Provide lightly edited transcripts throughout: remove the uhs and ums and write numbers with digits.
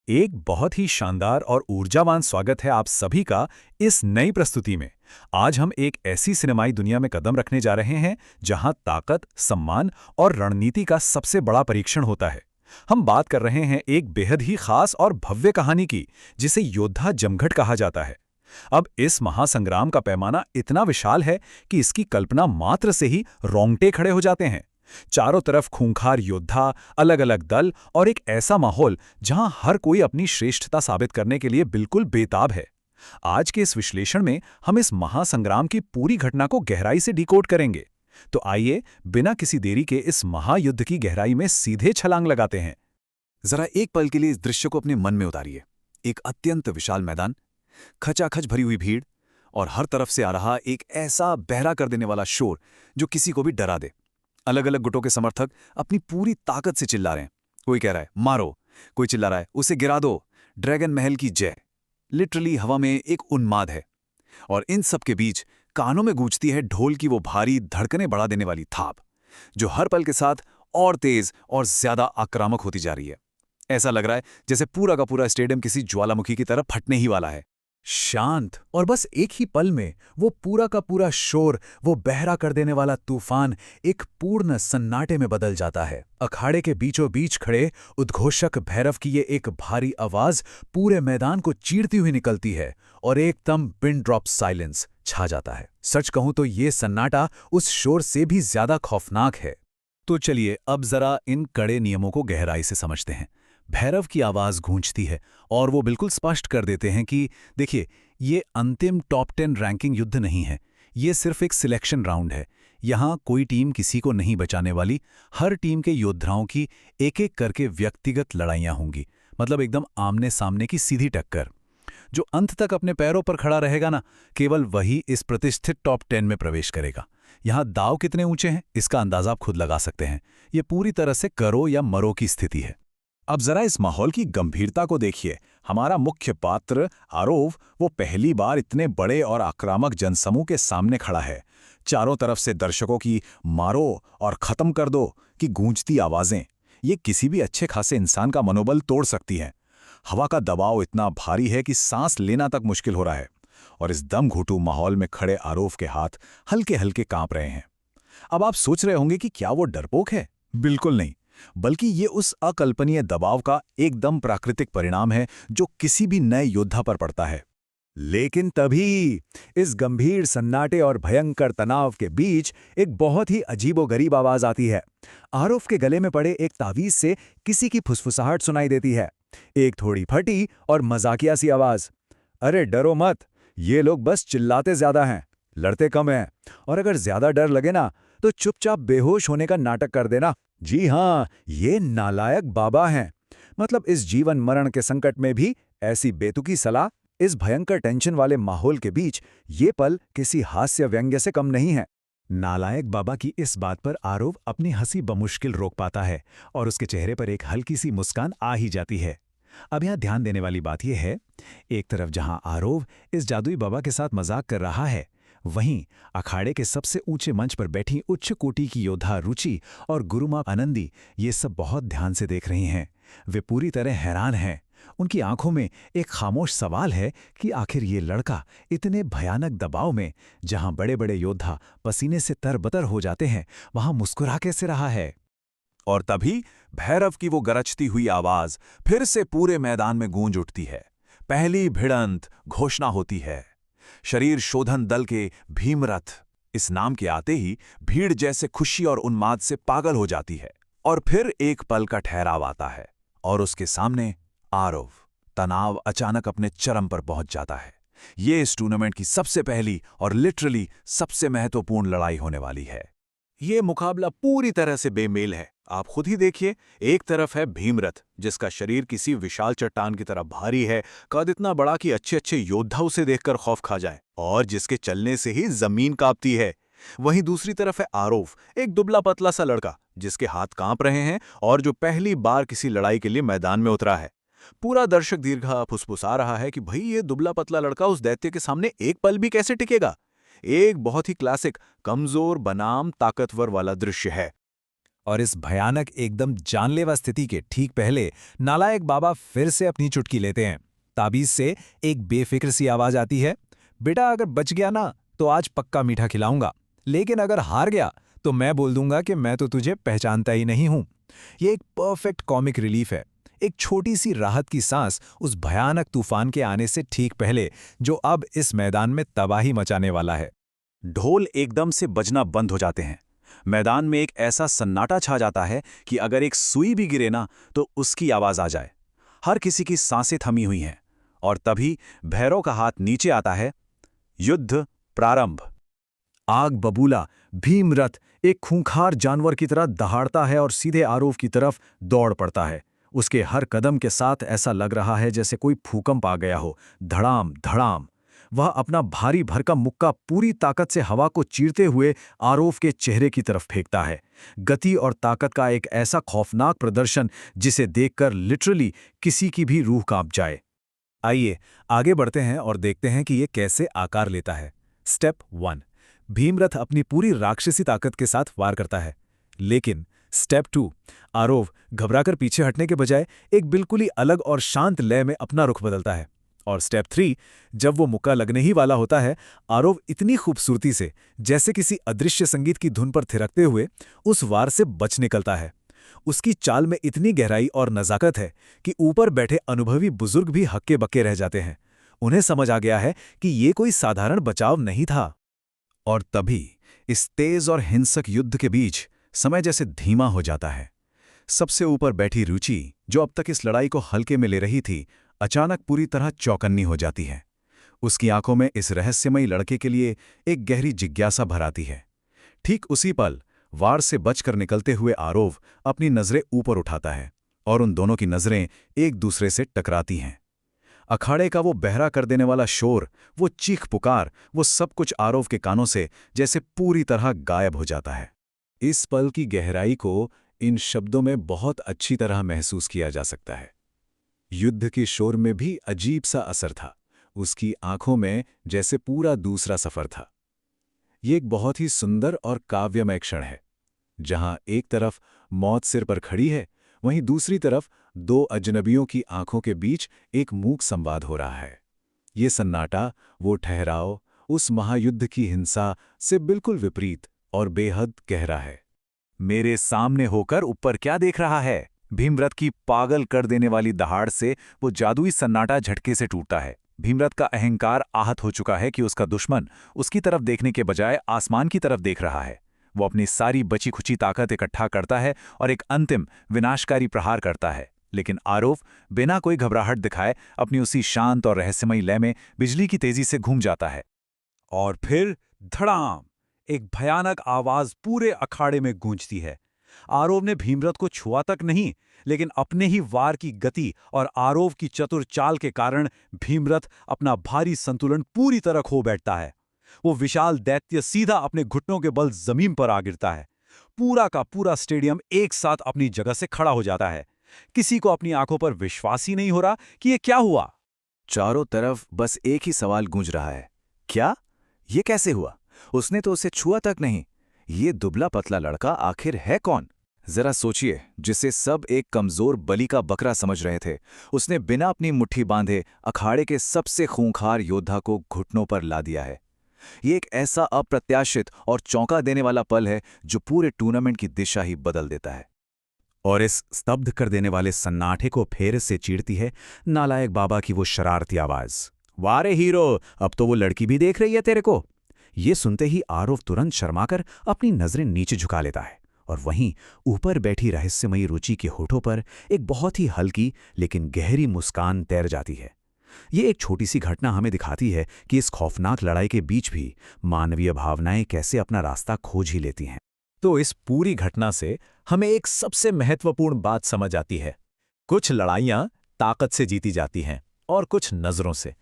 एक बहुत ही शानदार और ऊर्जावान स्वागत है आप सभी का इस नई प्रस्तुति में। आज हम एक ऐसी सिनेमाई दुनिया में कदम रखने जा रहे हैं जहां ताकत, सम्मान और रणनीति का सबसे बड़ा परीक्षण होता है। हम बात कर रहे हैं एक बेहद ही खास और भव्य कहानी की, जिसे योद्धा जमघट कहा जाता है। अब इस महासंग्राम का पैमाना इतना विशाल है कि इसकी कल्पना मात्र से ही रोंगटे खड़े हो जाते हैं। चारों तरफ खूंखार योद्धा, अलग अलग दल और एक ऐसा माहौल जहां हर कोई अपनी श्रेष्ठता साबित करने के लिए बिल्कुल बेताब है। आज के इस विश्लेषण में हम इस महासंग्राम की पूरी घटना को गहराई से डिकोड करेंगे। तो आइए, बिना किसी देरी के इस महायुद्ध की गहराई में सीधे छलांग लगाते हैं। जरा एक पल के लिए इस दृश्य को अपने मन में उतारिए। एक अत्यंत विशाल मैदान, खचाखच भरी हुई भीड़ और हर तरफ से आ रहा एक ऐसा बहरा कर देने वाला शोर जो किसी को भी डरा दे। अलग अलग गुटों के समर्थक अपनी पूरी ताकत से चिल्ला रहे हैं। कोई कह रहा है मारो, कोई चिल्ला रहा है उसे गिरा दो, ड्रैगन महल की जय। लिटरली हवा में एक उन्माद है। और इन सब के बीच कानों में गूंजती है ढोल की वो भारी धड़कनें बढ़ा देने वाली थाप, जो हर पल के साथ और तेज और ज्यादा आक्रामक होती जा रही है। ऐसा लग रहा है जैसे पूरा का पूरा स्टेडियम किसी ज्वालामुखी की तरह फटने ही वाला है। शांत, और बस एक ही पल में वो पूरा का पूरा शोर, वो बहरा कर देने वाला तूफान एक पूर्ण सन्नाटे में बदल जाता है। अखाड़े के बीचों बीच खड़े उद्घोषक भैरव की ये एक भारी आवाज पूरे मैदान को चीरती हुई निकलती है और एकदम पिन ड्रॉप साइलेंस छा जाता है। सच कहूं तो ये सन्नाटा उस शोर से भी ज्यादा खौफनाक है। तो चलिए अब जरा इन कड़े नियमों को गहराई से समझते हैं। भैरव की आवाज गूंजती है और वो बिल्कुल स्पष्ट कर देते हैं कि देखिए, ये अंतिम टॉप 10 रैंकिंग युद्ध नहीं है, ये सिर्फ एक सिलेक्शन राउंड है। यहाँ कोई टीम किसी को नहीं बचाने वाली। हर टीम के योद्धाओं की एक एक करके व्यक्तिगत लड़ाइयाँ होंगी, मतलब एकदम आमने सामने की सीधी टक्कर। जो अंत तक अपने पैरों पर खड़ा रहेगा ना, केवल वही इस प्रतिष्ठित टॉप 10 में प्रवेश करेगा। यहाँ दाव कितने ऊंचे हैं इसका अंदाजा आप खुद लगा सकते हैं। ये पूरी तरह से करो या मरो की स्थिति है। अब जरा इस माहौल की गंभीरता को देखिए। हमारा मुख्य पात्र आरोव वो पहली बार इतने बड़े और आक्रामक जनसमूह के सामने खड़ा है। चारों तरफ से दर्शकों की मारो और खत्म कर दो की गूंजती आवाजें, ये किसी भी अच्छे खासे इंसान का मनोबल तोड़ सकती हैं। हवा का दबाव इतना भारी है कि सांस लेना तक मुश्किल हो रहा है और इस दम घुटू माहौल में खड़े आरोव के हाथ हल्के हल्के कांप रहे हैं। अब आप सोच रहे होंगे कि क्या वो डरपोक है? बिल्कुल नहीं, बल्कि ये उस अकल्पनीय दबाव का एकदम प्राकृतिक परिणाम है जो किसी भी नए योद्धा पर पड़ता है। लेकिन तभी इस गंभीर सन्नाटे और भयंकर तनाव के बीच एक बहुत ही अजीबोगरीब आवाज आती है। आरोव के गले में पड़े एक तावीज से किसी की फुसफुसाहट सुनाई देती है। एक थोड़ी फटी और मजाकिया सी आवाज, अरे डरो मत, ये लोग बस चिल्लाते ज्यादा हैं, लड़ते कम हैं, और अगर ज्यादा डर लगे ना तो चुपचाप बेहोश होने का नाटक कर देना। जी हाँ, ये नालायक बाबा हैं। मतलब इस जीवन मरण के संकट में भी ऐसी बेतुकी सलाह। इस भयंकर टेंशन वाले माहौल के बीच ये पल किसी हास्य व्यंग्य से कम नहीं है। नालायक बाबा की इस बात पर आरोव अपनी हंसी बमुश्किल रोक पाता है और उसके चेहरे पर एक हल्की सी मुस्कान आ ही जाती है। अब यहाँ ध्यान देने वाली बात यह है, एक तरफ जहां आरोव इस जादुई बाबा के साथ मजाक कर रहा है, वहीं अखाड़े के सबसे ऊंचे मंच पर बैठी उच्च कोटि की योद्धा रुचि और गुरुमाँ आनंदी ये सब बहुत ध्यान से देख रही हैं। वे पूरी तरह हैरान हैं। उनकी आंखों में एक खामोश सवाल है कि आखिर ये लड़का इतने भयानक दबाव में, जहां बड़े बड़े योद्धा पसीने से तरबतर हो जाते हैं, वहां मुस्कुरा कैसे रहा है। और तभी भैरव की वो गरजती हुई आवाज फिर से पूरे मैदान में गूंज उठती है। पहली भिड़ंत घोषणा होती है। शरीर शोधन दल के भीमरथ, इस नाम के आते ही भीड़ जैसे खुशी और उन्माद से पागल हो जाती है। और फिर एक पल का ठहराव आता है और उसके सामने आरोव। तनाव अचानक अपने चरम पर पहुंच जाता है। ये इस टूर्नामेंट की सबसे पहली और लिटरली सबसे महत्वपूर्ण लड़ाई होने वाली है। ये मुकाबला पूरी तरह से बेमेल है। आप खुद ही देखिए, एक तरफ है भीमरथ, जिसका शरीर किसी विशाल चट्टान की तरह भारी है, कद इतना बड़ा कि अच्छे अच्छे योद्धा उसे देखकर खौफ खा जाए और जिसके चलने से ही जमीन कांपती है। वहीं दूसरी तरफ है आरोव, एक दुबला पतला सा लड़का जिसके हाथ कांप रहे हैं और जो पहली बार किसी लड़ाई के लिए मैदान में उतरा है। पूरा दर्शक दीर्घा फुसफुसा रहा है कि भाई ये दुबला पतला लड़का उस दैत्य के सामने एक पल भी कैसे टिकेगा। एक बहुत ही क्लासिक कमजोर बनाम ताकतवर वाला दृश्य है। और इस भयानक एकदम जानलेवा स्थिति के ठीक पहले नालायक बाबा फिर से अपनी चुटकी लेते हैं। ताबीज से एक बेफिक्र सी आवाज आती है, बेटा अगर बच गया ना तो आज पक्का मीठा खिलाऊंगा, लेकिन अगर हार गया तो मैं बोल दूंगा कि मैं तो तुझे पहचानता ही नहीं हूं। ये एक परफेक्ट कॉमिक रिलीफ है, एक छोटी सी राहत की सांस उस भयानक तूफान के आने से ठीक पहले, जो अब इस मैदान में तबाही मचाने वाला है। ढोल एकदम से बजना बंद हो जाते हैं। मैदान में एक ऐसा सन्नाटा छा जाता है कि अगर एक सुई भी गिरे ना तो उसकी आवाज आ जाए। हर किसी की सांसें थमी हुई हैं और तभी भैरव का हाथ नीचे आता है। युद्ध प्रारंभ। आग बबूला भीमरथ एक खूंखार जानवर की तरह दहाड़ता है और सीधे आरोव की तरफ दौड़ पड़ता है। उसके हर कदम के साथ ऐसा लग रहा है जैसे कोई भूकंप आ गया हो। धड़ाम धड़ाम वह अपना भारी भरकम मुक्का पूरी ताकत से हवा को चीरते हुए आरोव के चेहरे की तरफ फेंकता है। गति और ताकत का एक ऐसा खौफनाक प्रदर्शन जिसे देखकर लिटरली किसी की भी रूह कांप जाए। आइए आगे बढ़ते हैं और देखते हैं कि ये कैसे आकार लेता है। स्टेप 1, भीमरथ अपनी पूरी राक्षसी ताकत के साथ वार करता है। लेकिन स्टेप 2, आरोव घबराकर पीछे हटने के बजाय एक बिल्कुल ही अलग और शांत लय में अपना रुख बदलता है। और स्टेप 3, जब वो मुक्का लगने ही वाला होता है, आरोव इतनी खूबसूरती से, जैसे किसी अदृश्य संगीत की धुन पर थिरकते हुए, उस वार से बच निकलता है। उसकी चाल में इतनी गहराई और नज़ाकत है कि ऊपर बैठे अनुभवी बुजुर्ग भी हक्के बक्के रह जाते हैं। उन्हें समझ आ गया है कि ये कोई साधारण बचाव नहीं था। और तभी इस तेज और हिंसक युद्ध के बीच समय जैसे धीमा हो जाता है। सबसे ऊपर बैठी रुचि, जो अब तक इस लड़ाई को हल्के में ले रही थी, अचानक पूरी तरह चौकन्नी हो जाती है। उसकी आंखों में इस रहस्यमयी लड़के के लिए एक गहरी जिज्ञासा भर आती है। ठीक उसी पल वार से बचकर निकलते हुए आरोव अपनी नजरें ऊपर उठाता है और उन दोनों की नजरें एक दूसरे से टकराती हैं। अखाड़े का वो बहरा कर देने वाला शोर, वो चीख पुकार, वो सब कुछ आरोव के कानों से जैसे पूरी तरह गायब हो जाता है। इस पल की गहराई को इन शब्दों में बहुत अच्छी तरह महसूस किया जा सकता है। युद्ध के शोर में भी अजीब सा असर था। उसकी आंखों में जैसे पूरा दूसरा सफर था। ये एक बहुत ही सुंदर और काव्यमय क्षण है, जहां एक तरफ मौत सिर पर खड़ी है, वहीं दूसरी तरफ दो अजनबियों की आंखों के बीच एक मूक संवाद हो रहा है। ये सन्नाटा, वो ठहराव, उस महायुद्ध की हिंसा से बिल्कुल विपरीत और बेहद गहरा है। मेरे सामने होकर ऊपर क्या देख रहा है? भीमरथ की पागल कर देने वाली दहाड़ से वो जादुई सन्नाटा झटके से टूटता है। भीमरथ का अहंकार आहत हो चुका है कि उसका दुश्मन उसकी तरफ देखने के बजाय आसमान की तरफ देख रहा है। वो अपनी सारी बची खुची ताकत इकट्ठा करता है और एक अंतिम विनाशकारी प्रहार करता है। लेकिन आरोव बिना कोई घबराहट दिखाए अपनी उसी शांत और रहस्यमयी लय में बिजली की तेजी से घूम जाता है। और फिर धड़ाम, एक भयानक आवाज पूरे अखाड़े में गूंजती है। आरोव ने भीमरथ को छुआ तक नहीं, लेकिन अपने ही वार की गति और आरोव की चतुर चाल के कारण भीमरथ अपना भारी संतुलन पूरी तरह खो बैठता है। वो विशाल दैत्य सीधा अपने घुटनों के बल जमीन पर आ गिरता है। पूरा का पूरा स्टेडियम एक साथ अपनी जगह से खड़ा हो जाता है। किसी को अपनी आंखों पर विश्वास ही नहीं हो रहा कि ये क्या हुआ। चारों तरफ बस एक ही सवाल गूंज रहा है, क्या? ये कैसे हुआ? उसने तो उसे छुआ तक नहीं। ये दुबला पतला लड़का आखिर है कौन? जरा सोचिए, जिसे सब एक कमजोर बलि का बकरा समझ रहे थे, उसने बिना अपनी मुट्ठी बांधे अखाड़े के सबसे खूंखार योद्धा को घुटनों पर ला दिया है। ये एक ऐसा अप्रत्याशित और चौंका देने वाला पल है जो पूरे टूर्नामेंट की दिशा ही बदल देता है। और इस स्तब्ध कर देने वाले सन्नाटे को फेर से चीरती है नालायक बाबा की वो शरारती आवाज, वारे हीरो, अब तो वो लड़की भी देख रही है तेरे को। ये सुनते ही आरोव तुरंत शर्माकर अपनी नजरें नीचे झुका लेता है और वहीं ऊपर बैठी रहस्यमयी रुचि के होठों पर एक बहुत ही हल्की लेकिन गहरी मुस्कान तैर जाती है। ये एक छोटी सी घटना हमें दिखाती है कि इस खौफनाक लड़ाई के बीच भी मानवीय भावनाएं कैसे अपना रास्ता खोज ही लेती हैं। तो इस पूरी घटना से हमें एक सबसे महत्वपूर्ण बात समझ आती है। कुछ लड़ाइयां ताकत से जीती जाती हैं और कुछ नजरों से,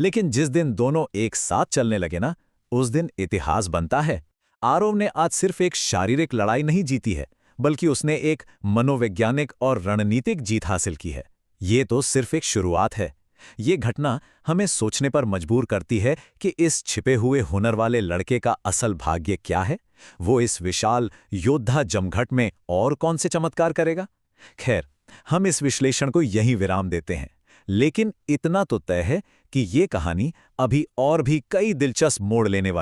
लेकिन जिस दिन दोनों एक साथ चलने लगे ना, उस दिन इतिहास बनता है। आरोव ने आज सिर्फ एक शारीरिक लड़ाई नहीं जीती है, बल्कि उसने एक मनोवैज्ञानिक और रणनीतिक जीत हासिल की है। ये तो सिर्फ एक शुरुआत है। ये घटना हमें सोचने पर मजबूर करती है कि इस छिपे हुए हुनर वाले लड़के का असल भाग्य क्या है। वो इस विशाल योद्धा जमघट में और कौन से चमत्कार करेगा। खैर, हम इस विश्लेषण को यहीं विराम देते हैं, लेकिन इतना तो तय है कि ये कहानी अभी और भी कई दिलचस्प मोड़ लेने वाली